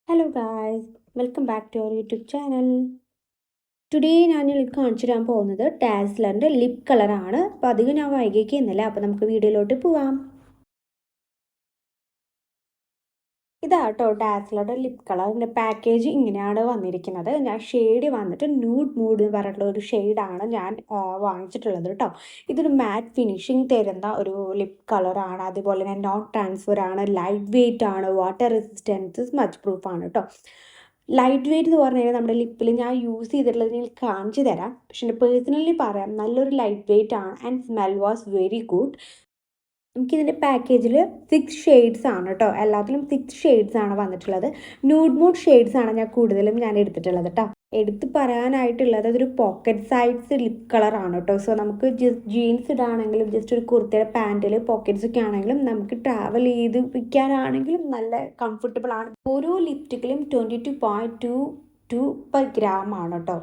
Hello guys, welcome back to our YouTube channel. Today ഞാൻ നിങ്ങൾക്ക് കാണിച്ചു തരാൻ പോകുന്നത് ഡാസ്ലറിൻ്റെ ലിപ് കളറാണ്. അപ്പോൾ അധികം ഞാൻ വൈകിക്കുന്നില്ല, അപ്പോൾ നമുക്ക് വീഡിയോയിലോട്ട് പോവാം. ഇതാട്ടോ ഡാസ്ലറുടെ ലിപ് കളറിൻ്റെ പാക്കേജ് ഇങ്ങനെയാണ് വന്നിരിക്കുന്നത്. ഞാൻ ഷെയ്ഡ് വന്നിട്ട് ന്യൂഡ് മൂഡ് എന്ന് പറഞ്ഞിട്ടുള്ള ഒരു ഷെയ്ഡാണ് ഞാൻ വാങ്ങിച്ചിട്ടുള്ളത് കേട്ടോ. ഇതൊരു മാറ്റ് ഫിനിഷിങ് തരുന്ന ഒരു ലിപ് കളറാണ്. അതുപോലെ തന്നെ നോൺ ട്രാൻസ്ഫർ ആണ്, ലൈറ്റ് വെയ്റ്റ് ആണ്, വാട്ടർ റെസിസ്റ്റൻസ്, സ്മച്ച് പ്രൂഫ് ആണ് കേട്ടോ. ലൈറ്റ് വെയ്റ്റ് എന്ന് പറഞ്ഞു കഴിഞ്ഞാൽ നമ്മുടെ ലിപ്പിൽ ഞാൻ യൂസ് ചെയ്തിട്ടുള്ളത് ഞാൻ കാണിച്ചു തരാം. പക്ഷെ എൻ്റെ പേഴ്സണലി പറയാം, നല്ലൊരു ലൈറ്റ് വെയ്റ്റ് ആണ് and smell was very good. നമുക്കിതിൻ്റെ പാക്കേജിൽ 6 ഷെയ്ഡ്സ് ആണ് കേട്ടോ. എല്ലാത്തിലും 6 ഷെയ്ഡ്സ് ആണ് വന്നിട്ടുള്ളത്. ന്യൂഡ് മൂഡ് ഷെയ്ഡ്സ് ആണ് ഞാൻ എടുത്തിട്ടുള്ളത് കേട്ടോ. എടുത്ത് പറയാനായിട്ടുള്ളത് അതൊരു പോക്കറ്റ് സൈസ് ലിപ് കളറാണ് കേട്ടോ. സോ നമുക്ക് ജസ്റ്റ് ജീൻസ് ഇടാണെങ്കിലും ജസ്റ്റ് ഒരു കുർത്തയുടെ പാൻറ്റിൽ പോക്കറ്റ്സ് ഒക്കെ ആണെങ്കിലും നമുക്ക് ട്രാവൽ ചെയ്ത് വയ്ക്കാനാണെങ്കിലും നല്ല കംഫർട്ടബിൾ ആണ്. ഓരോ ലിപ്സ്റ്റിക്കിലും 22.22 പെർ ഗ്രാം ആണ് കേട്ടോ.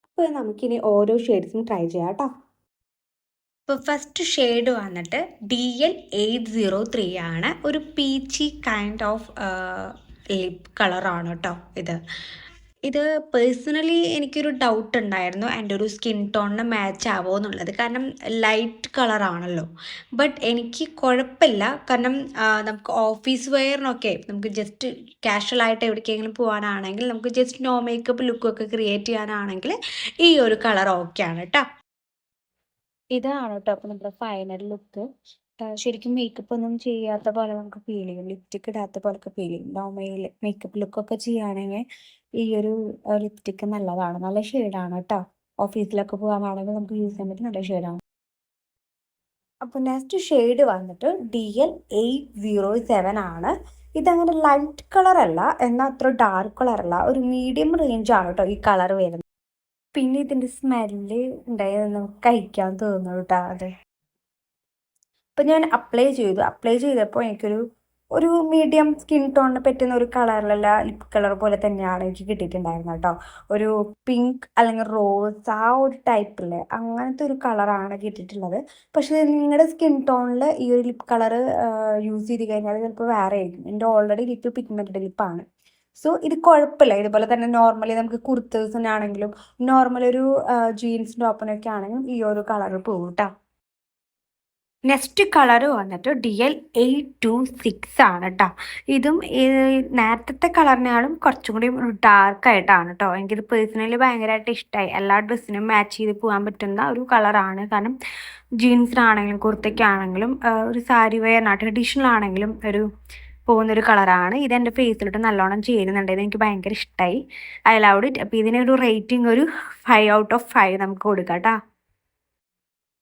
അപ്പോൾ നമുക്കിനി ഓരോ ഷെയ്ഡ്സും ട്രൈ ചെയ്യാം കേട്ടോ. ഇപ്പോൾ ഫസ്റ്റ് ഷെയ്ഡ് വന്നിട്ട് DL803 ആണ്. ഒരു പീച്ചി കൈൻഡ് ഓഫ് ലിപ് കളറാണ് കേട്ടോ ഇത് പേഴ്സണലി എനിക്കൊരു ഡൗട്ട് ഉണ്ടായിരുന്നു എൻ്റെ ഒരു സ്കിൻ ടോണിന് മാച്ച് ആവുമോ എന്നുള്ളത്. കാരണം ലൈറ്റ് കളറാണല്ലോ. ബട്ട് എനിക്ക് കുഴപ്പമില്ല. കാരണം നമുക്ക് ഓഫീസ് വെയറിനൊക്കെ നമുക്ക് ജസ്റ്റ് കാഷ്വലായിട്ട് എവിടേക്കെങ്കിലും പോകാനാണെങ്കിൽ നമുക്ക് ജസ്റ്റ് നോ മേക്കപ്പ് ലുക്കൊക്കെ ക്രിയേറ്റ് ചെയ്യാനാണെങ്കിൽ ഈ ഒരു കളർ ഓക്കെയാണ് കേട്ടോ. ഇതാണ് കേട്ടോ അപ്പോൾ നമ്മുടെ ഫൈനൽ ലുക്ക്. ശരിക്കും മേക്കപ്പ് ഒന്നും ചെയ്യാത്ത പോലെ നമുക്ക് ഫീൽ ചെയ്യും. ലിപ്സ്റ്റിക് ഇടാത്ത പോലൊക്കെ ഫീൽ ചെയ്യും. നോർമൽ മേക്കപ്പ് ലുക്കൊക്കെ ചെയ്യുകയാണെങ്കിൽ ഈ ഒരു ലിപ്സ്റ്റിക്ക് നല്ലതാണ്. നല്ല ഷെയ്ഡാണ് കേട്ടോ. ഓഫീസിലൊക്കെ പോകാനാണെങ്കിൽ നമുക്ക് യൂസ് ചെയ്യാൻ പറ്റും. നല്ല ഷെയ്ഡാണ്. അപ്പോൾ നെക്സ്റ്റ് ഷെയ്ഡ് വന്നിട്ട് DL807 ആണ്. ഇതങ്ങനെ ലൈറ്റ് കളറല്ല, എന്നാൽ അത്ര ഡാർക്ക് കളറല്ല, ഒരു മീഡിയം റേഞ്ചാണ് കേട്ടോ ഈ കളർ വരുന്നത്. പിന്നെ ഇതിൻ്റെ സ്മെല്ല് ഉണ്ടായത് നമുക്ക് കഴിക്കാൻ തോന്നുന്നു കേട്ടോ. അതെ, അപ്പം ഞാൻ അപ്ലൈ ചെയ്തപ്പോൾ ഒരു മീഡിയം സ്കിൻ ടോണിന് പറ്റുന്ന ഒരു കളറിലുള്ള ലിപ് കളർ പോലെ തന്നെയാണ് എനിക്ക് കിട്ടിയിട്ടുണ്ടായിരുന്നത് കേട്ടോ. ഒരു പിങ്ക് അല്ലെങ്കിൽ റോസ് ആ ഒരു ടൈപ്പിലെ അങ്ങനത്തെ ഒരു കളറാണ് കിട്ടിയിട്ടുള്ളത്. പക്ഷേ നിങ്ങളുടെ സ്കിൻ ടോണിൽ ഈ ഒരു ലിപ് കളർ യൂസ് ചെയ്ത് കഴിഞ്ഞാൽ ചിലപ്പോൾ വേറെ ആയിരിക്കും. എൻ്റെ ഓൾറെഡി ലിപ്പ് പിഗ്മെൻറ്റഡ് ലിപ്പാണ്. സോ ഇത് കുഴപ്പമില്ല. ഇതുപോലെ തന്നെ നോർമലി നമുക്ക് കുർത്തേഴ്സിനാണെങ്കിലും നോർമൽ ഒരു ജീൻസ് ടോപ്പിനൊക്കെ ആണെങ്കിലും ഈ ഒരു കളർ പോകും കേട്ടോ. നെക്സ്റ്റ് കളർ വന്നിട്ട് DL826 ആണ് കേട്ടോ. ഇതും നേരത്തെ കളറിനാളും കുറച്ചും കൂടി ഡാർക്കായിട്ടാണ് കേട്ടോ. എനിക്കിത് പേഴ്സണലി ഭയങ്കരമായിട്ട് ഇഷ്ടമായി. എല്ലാ ഡ്രസ്സിനും മാച്ച് ചെയ്ത് പോകാൻ പറ്റുന്ന ഒരു കളറാണ്. കാരണം ജീൻസിനാണെങ്കിലും കുർത്തയ്ക്കാണെങ്കിലും ഒരു സാരി വെയറിനാ ട്രഡീഷണൽ ആണെങ്കിലും പോകുന്നൊരു കളറാണ്. ഇതെൻ്റെ ഫേസിലിട്ട് നല്ലോണം ചേരുന്നുണ്ട്. എനിക്ക് ഭയങ്കര ഇഷ്ടമായി. I loved it. അപ്പോൾ ഇതിനൊരു റേറ്റിംഗ് ഒരു 5 ഔട്ട് ഓഫ് 5 നമുക്ക് കൊടുക്കാം കേട്ടോ.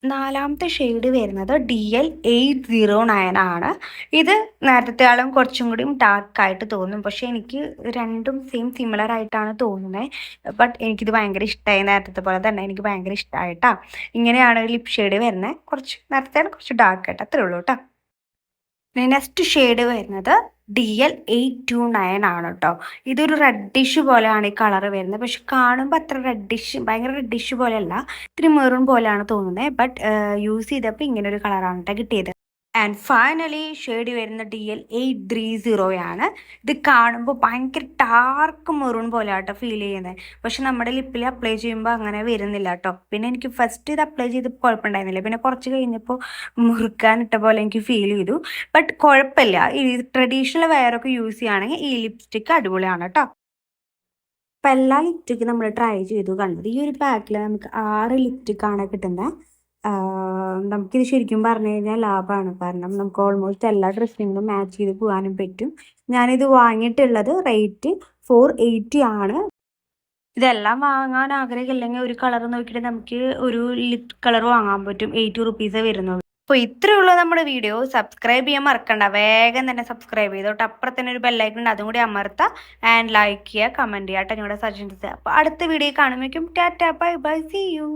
നാലാമത്തെ ഷെയ്ഡ് വരുന്നത് DL809 ആണ്. ഇത് നേരത്തെയാളും കുറച്ചും കൂടിയും ഡാർക്കായിട്ട് തോന്നും. പക്ഷേ എനിക്ക് രണ്ടും സിമിലർ ആയിട്ടാണ് തോന്നുന്നത്. ബട്ട് എനിക്കിത് ഭയങ്കര ഇഷ്ടമായി. നേരത്തെ പോലെ തന്നെ എനിക്ക് ഭയങ്കര ഇഷ്ടമായിട്ടാ. ഇങ്ങനെയാണ് ഒരു ലിപ് ഷെയ്ഡ് വരുന്നത്. നേരത്തെയാണ് കുറച്ച് ഡാർക്കായിട്ട്, അത്രേ ഉള്ളൂ കേട്ടോ. നെക്സ്റ്റ് ഷെയ്ഡ് വരുന്നത് DL829 ആണ് കേട്ടോ. ഇതൊരു റെഡിഷ് പോലെയാണ് ഈ കളർ വരുന്നത്. പക്ഷെ കാണുമ്പോൾ അത്ര ഭയങ്കര റെഡിഷ് പോലെയല്ല, ഇത്തിരി മെറൂൺ പോലെയാണ് തോന്നുന്നത്. ബട്ട് യൂസ് ചെയ്തപ്പോൾ ഇങ്ങനെ ഒരു കളറാണ് കേട്ടോ കിട്ടിയത്. ആൻഡ് ഫൈനലി ഷെയ്ഡ് വരുന്ന DL830 ആണ്. ഇത് കാണുമ്പോൾ ഭയങ്കര ഡാർക്ക് മെറൂൺ പോലെയാട്ടോ ഫീൽ ചെയ്യുന്നത്. പക്ഷെ നമ്മുടെ ലിപ്പിൽ അപ്ലൈ ചെയ്യുമ്പോൾ അങ്ങനെ വരുന്നില്ല കേട്ടോ. പിന്നെ എനിക്ക് ഫസ്റ്റ് ഇത് അപ്ലൈ ചെയ്തപ്പോൾ കുഴപ്പമുണ്ടായിരുന്നില്ല. പിന്നെ കുറച്ച് കഴിഞ്ഞപ്പോൾ മുറുക്കാനിട്ട പോലെ എനിക്ക് ഫീൽ ചെയ്തു. ബട്ട് കുഴപ്പമില്ല. ഈ ട്രഡീഷണൽ വെയറൊക്കെ യൂസ് ചെയ്യുകയാണെങ്കിൽ ഈ ലിപ്സ്റ്റിക്ക് അടിപൊളിയാണ് കേട്ടോ. അപ്പം എല്ലാ ലിപ്സ്റ്റിക്കും നമ്മൾ ട്രൈ ചെയ്തു കണ്ടത്. ഈ ഒരു പാക്കിൽ നമുക്ക് 6 ലിപ്സ്റ്റിക്കാണ് കിട്ടുന്നത്. നമുക്കിത് ശരിക്കും പറഞ്ഞു കഴിഞ്ഞാൽ ലാഭമാണ്. കാരണം നമുക്ക് ഓൾമോസ്റ്റ് എല്ലാ ഡ്രസ്സിനും മാച്ച് ചെയ്ത് പോകാനും പറ്റും. ഞാനിത് വാങ്ങിയിട്ടുള്ളത് റേറ്റ് 480 ആണ്. ഇതെല്ലാം വാങ്ങാൻ ആഗ്രഹമില്ലെങ്കിൽ ഒരു കളർ നോക്കിയിട്ട് നമുക്ക് ഒരു ലിപ് കളർ വാങ്ങാൻ പറ്റും. 80 റുപ്പീസേ വരുന്നുള്ളൂ. അപ്പോൾ ഇത്രയേ ഉള്ളൂ നമ്മുടെ വീഡിയോ. സബ്സ്ക്രൈബ് ചെയ്യാൻ മറക്കണ്ട. വേഗം തന്നെ സബ്സ്ക്രൈബ് ചെയ്തോട്ട്. അപ്പുറത്ത് തന്നെ ഒരു ബെല്ലൈക്കൺ ഉണ്ട്, അതും കൂടി അമർത്താം. ആൻഡ് ലൈക്ക് ചെയ്യുക, കമൻറ്റ് ചെയ്യുക കേട്ടോ നിങ്ങളുടെ സജഷൻസ്. അപ്പോൾ അടുത്ത വീഡിയോ കാണുമ്പോഴേക്കും tata, bye bye, see U.